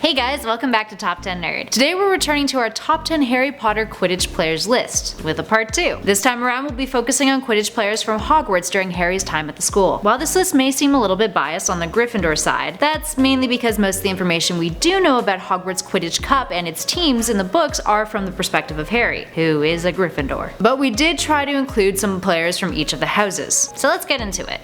Hey guys, welcome back to Top 10 Nerd. Today we're returning to our Top 10 Harry Potter Quidditch players list, with a part 2. This time around we'll be focusing on Quidditch players from Hogwarts during Harry's time at the school. While this list may seem a little bit biased on the Gryffindor side, that's mainly because most of the information we do know about Hogwarts Quidditch Cup and its teams in the books are from the perspective of Harry, who is a Gryffindor. But we did try to include some players from each of the houses. So let's get into it.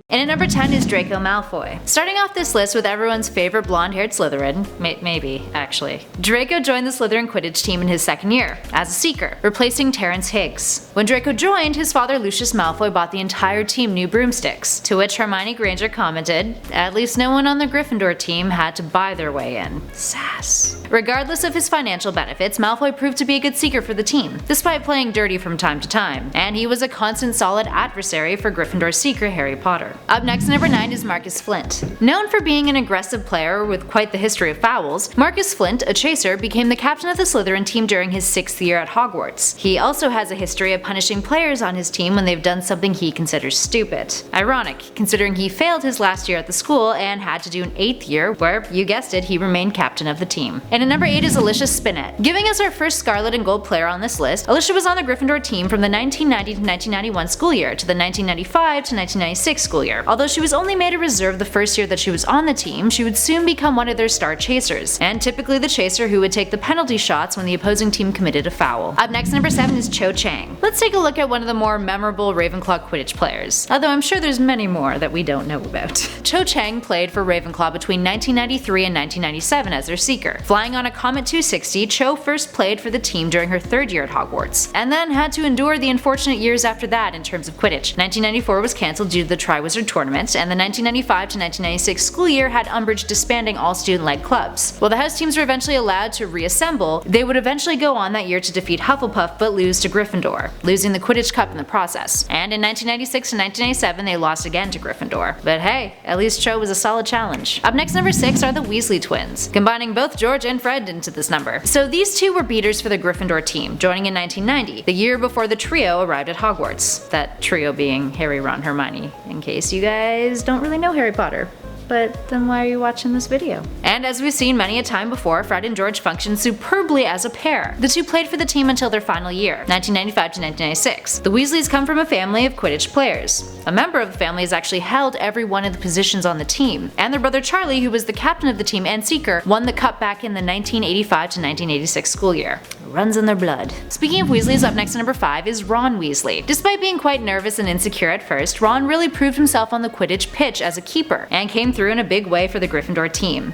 And at number 10 is Draco Malfoy. Starting off this list with everyone's favorite blonde-haired Slytherin, maybe, actually. Draco joined the Slytherin Quidditch team in his second year, as a seeker, replacing Terrence Higgs. When Draco joined, his father Lucius Malfoy bought the entire team new broomsticks, to which Hermione Granger commented, "At least no one on the Gryffindor team had to buy their way in." Sass. Regardless of his financial benefits, Malfoy proved to be a good seeker for the team, despite playing dirty from time to time, and he was a constant solid adversary for Gryffindor seeker Harry Potter. Up next at number 9 is Marcus Flint. Known for being an aggressive player with quite the history of fouls, Marcus Flint, a chaser, became the captain of the Slytherin team during his 6th year at Hogwarts. He also has a history of punishing players on his team when they've done something he considers stupid. Ironic, considering he failed his last year at the school and had to do an 8th year where, you guessed it, he remained captain of the team. And at number 8 is Alisha Spinach. Giving us our first Scarlet and Gold player on this list, Alisha was on the Gryffindor team from the 1990 to 1991 school year to the 1995 to 1996 school year. Although she was only made a reserve the first year that she was on the team, she would soon become one of their star chasers, and typically the chaser who would take the penalty shots when the opposing team committed a foul. Up next, number 7 is Cho Chang. Let's take a look at one of the more memorable Ravenclaw Quidditch players, although I'm sure there's many more that we don't know about. Cho Chang played for Ravenclaw between 1993 and 1997 as their seeker. Flying on a Comet 260, Cho first played for the team during her 3rd year at Hogwarts, and then had to endure the unfortunate years after that in terms of Quidditch. 1994 was cancelled due to the Triwizard Tournament, and the 1995 to 1996 school year had Umbridge disbanding all student-led clubs. While the house teams were eventually allowed to reassemble, they would eventually go on that year to defeat Hufflepuff but lose to Gryffindor, losing the Quidditch Cup in the process. And in 1996 and 1997 they lost again to Gryffindor. But hey, at least Cho was a solid challenge. Up next, number 6 are the Weasley Twins, combining both George and Fred into this number. So these two were beaters for the Gryffindor team, joining in 1990, the year before the trio arrived at Hogwarts. That trio being Harry, Ron, Hermione, in case you guys don't really know Harry Potter. But then why are you watching this video? And as we've seen many a time before, Fred and George functioned superbly as a pair. The two played for the team until their final year, 1995 to 1996. The Weasleys come from a family of Quidditch players. A member of the family has actually held every one of the positions on the team, and their brother Charlie, who was the captain of the team and seeker, won the cup back in the 1985 to 1986 school year. Runs in their blood. Speaking of Weasleys, up next at number 5 is Ron Weasley. Despite being quite nervous and insecure at first, Ron really proved himself on the Quidditch pitch as a keeper, and came through in a big way for the Gryffindor team.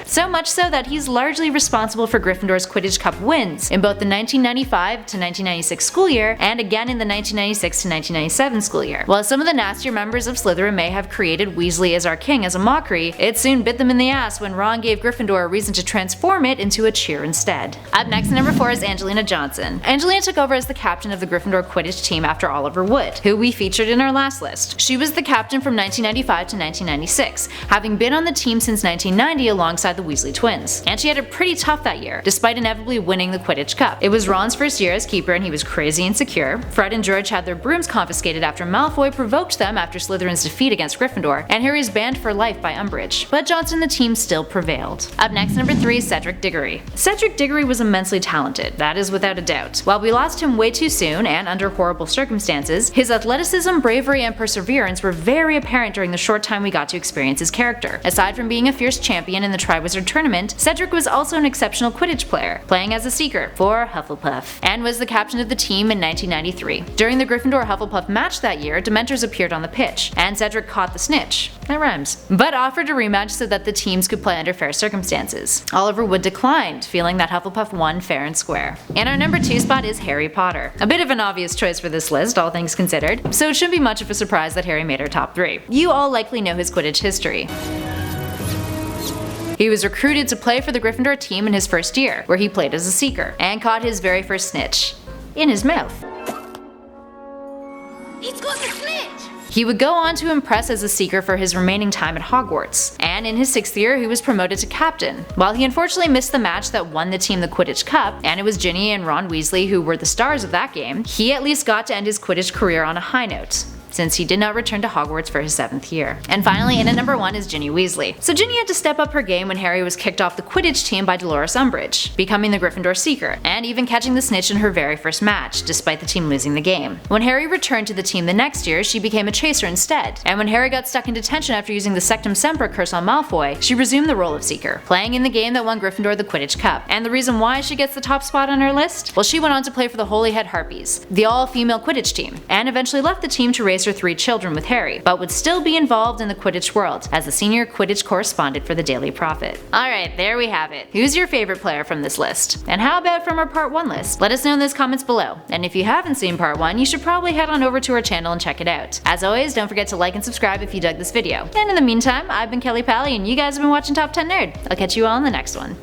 So much so that he's largely responsible for Gryffindor's Quidditch Cup wins in both the 1995 to 1996 school year and again in the 1996 to 1997 school year. While some of the nastier members of Slytherin may have created Weasley as our king as a mockery, it soon bit them in the ass when Ron gave Gryffindor a reason to transform it into a cheer instead. Up next at number 4 is Angelina Johnson. Angelina took over as the captain of the Gryffindor Quidditch team after Oliver Wood, who we featured in our last list. She was the captain from 1995 to 1996, having been on the team since 1990 alongside the Weasley Twins. And she had it pretty tough that year, despite inevitably winning the Quidditch Cup. It was Ron's first year as keeper and he was crazy insecure. Fred and George had their brooms confiscated after Malfoy provoked them after Slytherin's defeat against Gryffindor, and Harry's banned for life by Umbridge. But Johnson and the team still prevailed. Up next, number 3 is Cedric Diggory. Cedric Diggory was immensely talented, that is without a doubt. While we lost him way too soon and under horrible circumstances, his athleticism, bravery, and perseverance were very apparent during the short time we got to experience his character. Aside from being a fierce champion in the Triwizard Tournament, Cedric was also an exceptional Quidditch player, playing as a seeker for Hufflepuff, and was the captain of the team in 1993. During the Gryffindor-Hufflepuff match that year, Dementors appeared on the pitch, and Cedric caught the snitch. That rhymes. But offered a rematch so that the teams could play under fair circumstances. Oliver Wood declined, feeling that Hufflepuff won fair and square. And our number 2 spot is Harry Potter. A bit of an obvious choice for this list, all things considered, so it shouldn't be much of a surprise that Harry made our top 3. You all likely know his Quidditch history. He was recruited to play for the Gryffindor team in his first year, where he played as a seeker, and caught his very first snitch in his mouth. He's got the snitch! He would go on to impress as a Seeker for his remaining time at Hogwarts, and in his 6th year he was promoted to captain. While he unfortunately missed the match that won the team the Quidditch Cup, and it was Ginny and Ron Weasley who were the stars of that game, he at least got to end his Quidditch career on a high note, since he did not return to Hogwarts for his 7th year. And finally, in at number 1 is Ginny Weasley. So Ginny had to step up her game when Harry was kicked off the Quidditch team by Dolores Umbridge, becoming the Gryffindor Seeker, and even catching the snitch in her very first match, despite the team losing the game. When Harry returned to the team the next year, she became a chaser instead, and when Harry got stuck in detention after using the Sectum Sempra curse on Malfoy, she resumed the role of Seeker, playing in the game that won Gryffindor the Quidditch Cup. And the reason why she gets the top spot on our list? Well, she went on to play for the Holyhead Harpies, the all-female Quidditch team, and eventually left the team to raise her 3 children with Harry, but would still be involved in the Quidditch world as the senior Quidditch correspondent for the Daily Prophet. Alright, there we have it. Who's your favorite player from this list? And how about from our part 1 list? Let us know in those comments below. And if you haven't seen part 1, you should probably head on over to our channel and check it out. As always, don't forget to like and subscribe if you dug this video. And in the meantime, I've been Kelly Pally and you guys have been watching Top 10 Nerd. I'll catch you all in the next one.